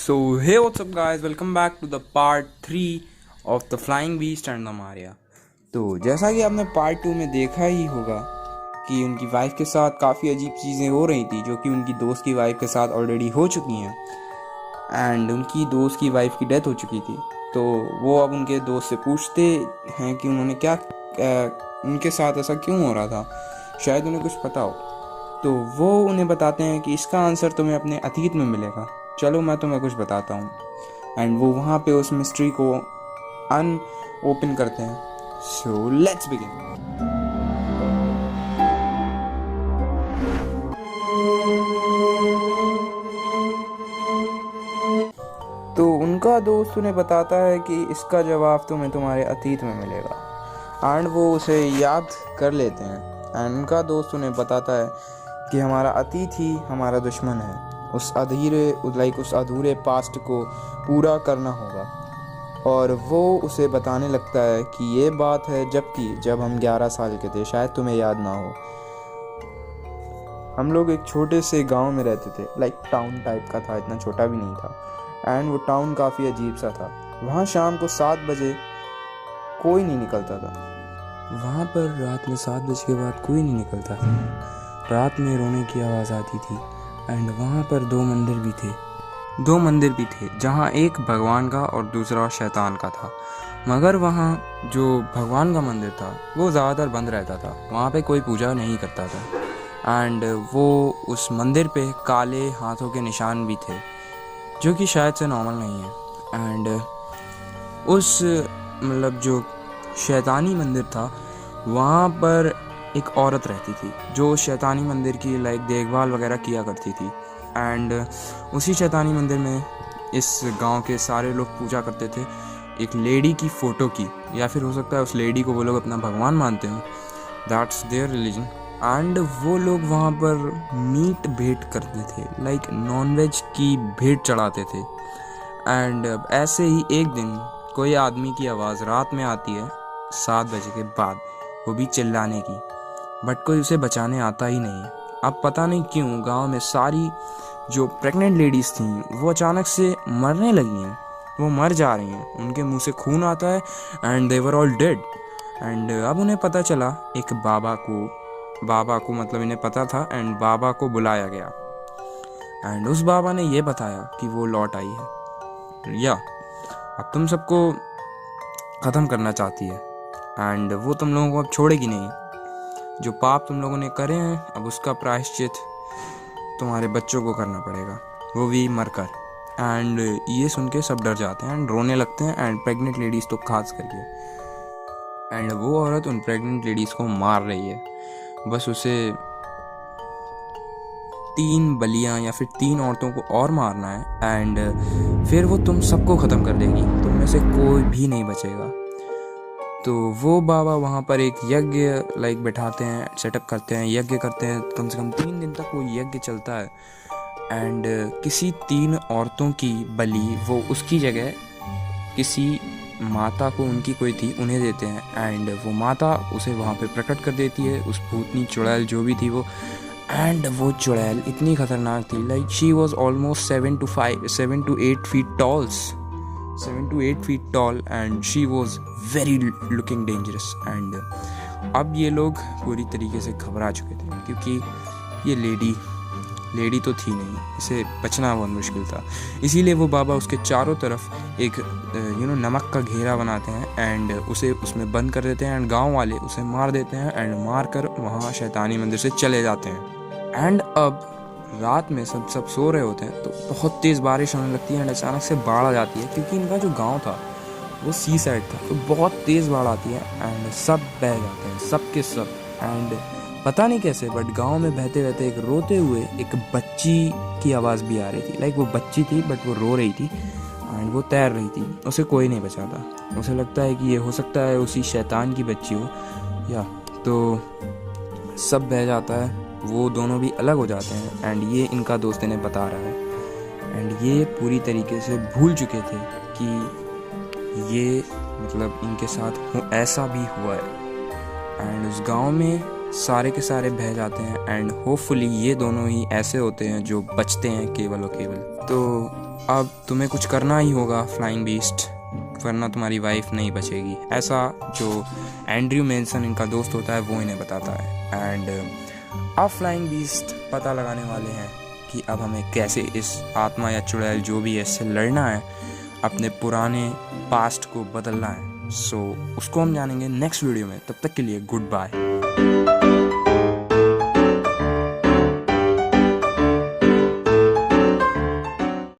So hey, what's up guys, welcome back to the part 3 of the Flying Beast and the Maria। तो जैसा कि आपने part 2 में देखा ही होगा कि उनकी वाइफ के साथ काफ़ी अजीब चीज़ें हो रही थी जो कि उनकी दोस्त की वाइफ के साथ ऑलरेडी हो चुकी हैं एंड उनकी दोस्त की वाइफ की डेथ हो चुकी थी। तो वो अब उनके दोस्त से पूछते हैं कि उन्होंने क्या उनके साथ ऐसा क्यों हो रहा था, शायद उन्हें कुछ पता हो। तो वो उन्हें बताते हैं कि इसका आंसर तुम्हें अपने अतीत में मिलेगा, चलो मैं तुम्हें कुछ बताता हूँ। एंड वो वहाँ पे उस मिस्ट्री को ओपन करते हैं। So let's begin. तो उनका दोस्त उन्हें बताता है कि इसका जवाब तुम्हें तुम्हारे अतीत में मिलेगा एंड वो उसे याद कर लेते हैं। एंड उनका दोस्त उन्हें बताता है कि हमारा अतीत ही हमारा दुश्मन है, उस अधूरे पास्ट को पूरा करना होगा। और वो उसे बताने लगता है कि ये बात है जब हम 11 साल के थे, शायद तुम्हें याद ना हो। हम लोग एक छोटे से गांव में रहते थे, टाउन टाइप का था, इतना छोटा भी नहीं था। एंड वो टाउन काफ़ी अजीब सा था। वहाँ शाम को 7 बजे कोई नहीं निकलता था। वहाँ पर रात में 7 बजे के बाद कोई नहीं निकलता था। रात में रोने की आवाज़ आती थी। एंड वहाँ पर 2 मंदिर भी थे जहाँ एक भगवान का और दूसरा शैतान का था। मगर वहाँ जो भगवान का मंदिर था वो ज़्यादातर बंद रहता था, वहाँ पे कोई पूजा नहीं करता था। एंड वो उस मंदिर पे काले हाथों के निशान भी थे जो कि शायद से नॉर्मल नहीं है। एंड उस जो शैतानी मंदिर था वहाँ पर एक औरत रहती थी जो शैतानी मंदिर की देखभाल वगैरह किया करती थी। एंड उसी शैतानी मंदिर में इस गांव के सारे लोग पूजा करते थे एक लेडी की फ़ोटो की, या फिर हो सकता है उस लेडी को वो लोग अपना भगवान मानते हो, दैट्स देयर रिलीजन। एंड वो लोग वहाँ पर मीट भेंट करते थे, नॉनवेज की भेंट चढ़ाते थे। एंड ऐसे ही एक दिन कोई आदमी की आवाज़ रात में आती है 7 बजे के बाद, वो भी चिल्लाने की, बट कोई उसे बचाने आता ही नहीं। अब पता नहीं क्यों गांव में सारी जो प्रेग्नेंट लेडीज़ थीं वो अचानक से मरने लगी हैं, वो मर जा रही हैं, उनके मुंह से खून आता है and they were all dead. And अब उन्हें पता चला एक बाबा को इन्हें पता था एंड बाबा को बुलाया गया। एंड उस बाबा ने ये बताया कि वो लौट आई है या अब तुम सबको ख़त्म करना चाहती है एंड वो तुम लोगों को अब छोड़ेगी नहीं। जो पाप तुम लोगों ने करे हैं अब उसका प्रायश्चित तुम्हारे बच्चों को करना पड़ेगा, वो भी मरकर। एंड ये सुन के सब डर जाते हैं एंड रोने लगते हैं, एंड प्रेग्नेंट लेडीज़ तो खास करके। एंड वो औरत उन प्रेग्नेंट लेडीज़ को मार रही है, बस उसे 3 बलियाँ या फिर 3 औरतों को और मारना है एंड फिर वो तुम सबको ख़त्म कर देगी, तुम में से कोई भी नहीं बचेगा। तो वो बाबा वहाँ पर एक यज्ञ बैठाते हैं, सेटअप करते हैं, यज्ञ करते हैं। कम से कम 3 दिन तक वो यज्ञ चलता है। एंड किसी 3 औरतों की बलि वो उसकी जगह किसी माता को, उनकी कोई थी, उन्हें देते हैं। एंड वो माता उसे वहाँ पे प्रकट कर देती है, उस भूतनी चुड़ैल जो भी थी वो। एंड वो चुड़ैल इतनी ख़तरनाक थी, she was almost 7 to 8 feet tall and she was very looking dangerous। and अब ये लोग पूरी तरीके से घबरा चुके थे क्योंकि ये लेडी तो थी नहीं, इसे बचना बहुत मुश्किल था। इसीलिए वो बाबा उसके चारों तरफ एक नमक का घेरा बनाते हैं एंड उसे उसमें बंद कर देते हैं। एंड गांव वाले उसे मार देते हैं एंड मार कर वहाँ शैतानी मंदिर से चले जाते हैं। एंड अब रात में सब सो रहे होते हैं तो बहुत तेज़ बारिश होने लगती है एंड अचानक से बाढ़ आ जाती है क्योंकि इनका जो गांव था वो सी साइड था, तो बहुत तेज़ बाढ़ आती है एंड सब बह जाते हैं, सब के सब। एंड पता नहीं कैसे बट गांव में बहते बहते एक रोते हुए एक बच्ची की आवाज़ भी आ रही थी। वो बच्ची थी बट वो रो रही थी एंड वो तैर रही थी, उसे कोई नहीं बचाता। उसे लगता है कि ये हो सकता है उसी शैतान की बच्ची हो या। तो सब बह जाता है, वो दोनों भी अलग हो जाते हैं एंड ये इनका दोस्त इन्हें बता रहा है। एंड ये पूरी तरीके से भूल चुके थे कि ये इनके साथ ऐसा भी हुआ है। एंड उस गांव में सारे के सारे बह जाते हैं एंड होपफुली ये दोनों ही ऐसे होते हैं जो बचते हैं केवल और केवल तो अब तुम्हें कुछ करना ही होगा फ्लाइंग बीस्ट, वरना तुम्हारी वाइफ नहीं बचेगी। ऐसा जो एंड्रयू मेंसन इनका दोस्त होता है वो इन्हें बताता है। एंड अब फ्लाइंग बीस्ट पता लगाने वाले हैं कि अब हमें कैसे इस आत्मा या चुड़ैल जो भी है इससे लड़ना है, अपने पुराने पास्ट को बदलना है। सो उसको हम जानेंगे नेक्स्ट वीडियो में। तब तक के लिए गुड बाय।